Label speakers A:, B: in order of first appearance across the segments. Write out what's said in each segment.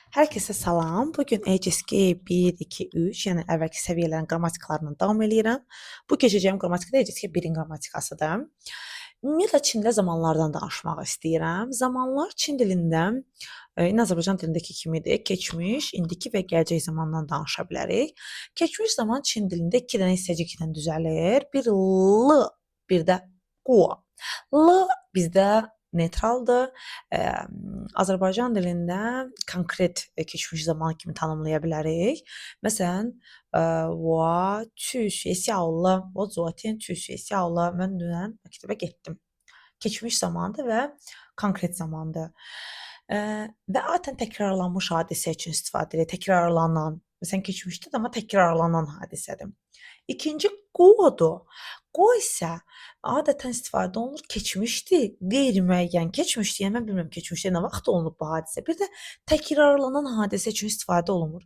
A: Hər kəsə salam. Bu gün ECSG 1, 2, 3, yəni əvvəlki səviyyələrin qrammatikalarından davam eləyirəm. Bu keçəcəyim qrammatika da ECSG 1-in qrammatikasıdır. Ümumiyyətlə Çində zamanlardan danışmaq istəyirəm. Zamanlar Çin dilində Azərbaycan dilindəki kimidir. Keçmiş, indiki və gələcək zamandan danışa bilərik. Keçmiş zaman Çin dilində 2 dənə hissəcik ilə düzəlir. Bir l, bir də qo. L bizdə neytraldır. Azərbaycan dilində konkret keçmiş zaman kimi tanımlaya bilərik. Məsələn, 我去学校了，我昨天去学校了. Mən dünən məktəbə getdim. Keçmiş zamandır və konkret zamandır. Və adətən təkrarlanmış hadisə üçün istifadə edilir. Təkrarlanan. Məsələn, keçmişdir, amma təkrarlanan hadisədir. İkinci qodur. Qo isə adətən istifadə olunur keçmişdir, qeyri-müəyyən keçmişdir. Yəni mən bilmirəm keçmişdə nə vaxt olunub bu hadisə. Bir də təkrarlanan hadisə üçün istifadə olunur.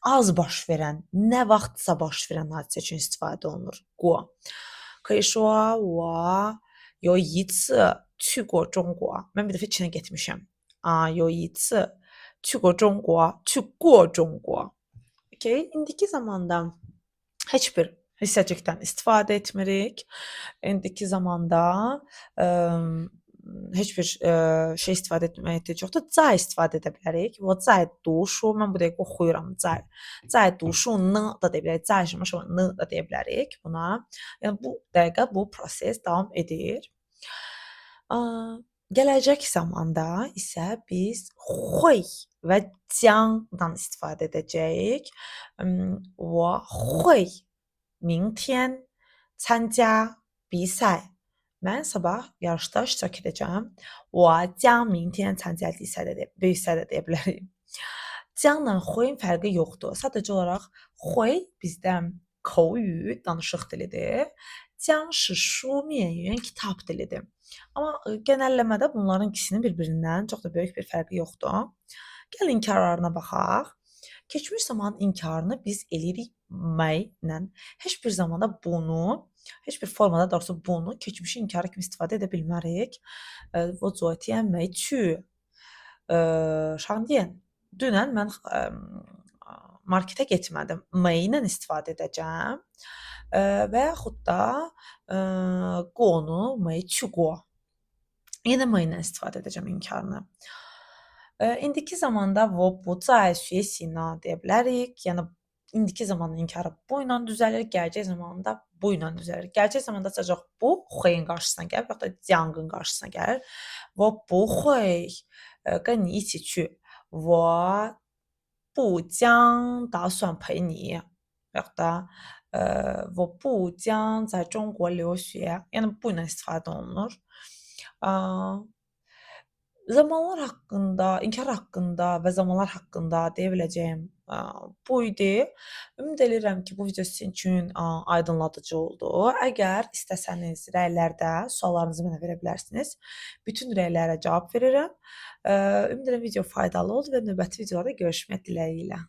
A: Az baş verən, nə vaxtsa baş verən hadisə üçün istifadə olunur. Qo. 可以说我有一次去过中国. Mən bir dəfə Çinə getmişəm. 有一次去过中国, 去过中国. Okay, indiki zamanda heç bir hissəcikdən istifadə etmirik. İndiki zamanda heç bir şey istifadə etməyə ehtiyac yoxdur. 在 istifadə edə bilərik. 我在读书. Mən bu dəqiqə oxuyuram. 在读书呢da deyə bilərik. 在什么什么呢da deyə bilərik buna. Yəni bu dəqiqə bu proses davam edir. Gələcək zamanda isə biz 会 və 将dan istifadə edəcəyik. 我会明天参加比赛. Mən sabah yarışda iştirak edəcəm. 我将明天参加比赛də deyə bilərik. 将la 会fərqi yoxdur. Sadəcə olaraq 会 bizdə 口语 danışıq dilidir. 将是书面语kitab dilidir. Amma genəlləmədə bunların ikisinin bir-birindən çox da böyük bir fərqi yoxdur. Gəlin inkarlarına baxaq. Keçmiş zaman inkarını biz eləyirik may ilə. Heç bir zamanda bunu, heç bir formada doğrusu bunu keçmişin inkarı kimi istifadə edə bilmərik. 我昨天没去商店. Dünən mən marketə getmədim. May ilə istifadə edəcəm. Və yaxud da qonu may 去过. Yenə may ilə istifadə edəcəm inkarını. İndiki zamanda 我不在学习呢deyə bilərik. Yəni indiki zamanın inkarı bu ilə düzəlir, gələcək zamanda bu ilə düzəlir. Gələcək zamanda sadəcə bu 会-in qarşısına gəlir, və ya da 将-ın qarşısına gəlir. 我不会跟你一起去. 我不将打算陪你. Və ya da 我不将在中国留学. Yəni bu ilə istifadə olunur. Zamanlar haqqında, inkar haqqında və zamanlar haqqında deyə biləcəyim bu idi. Ümid edirəm ki, bu video sizin üçün aydınladıcı oldu. Əgər istəsəniz rəylərdə suallarınızı mənə verə bilərsiniz. Bütün rəylərə cavab verirəm. Ümid edirəm video faydalı oldu və növbəti videolarda görüşmək diləyi ilə.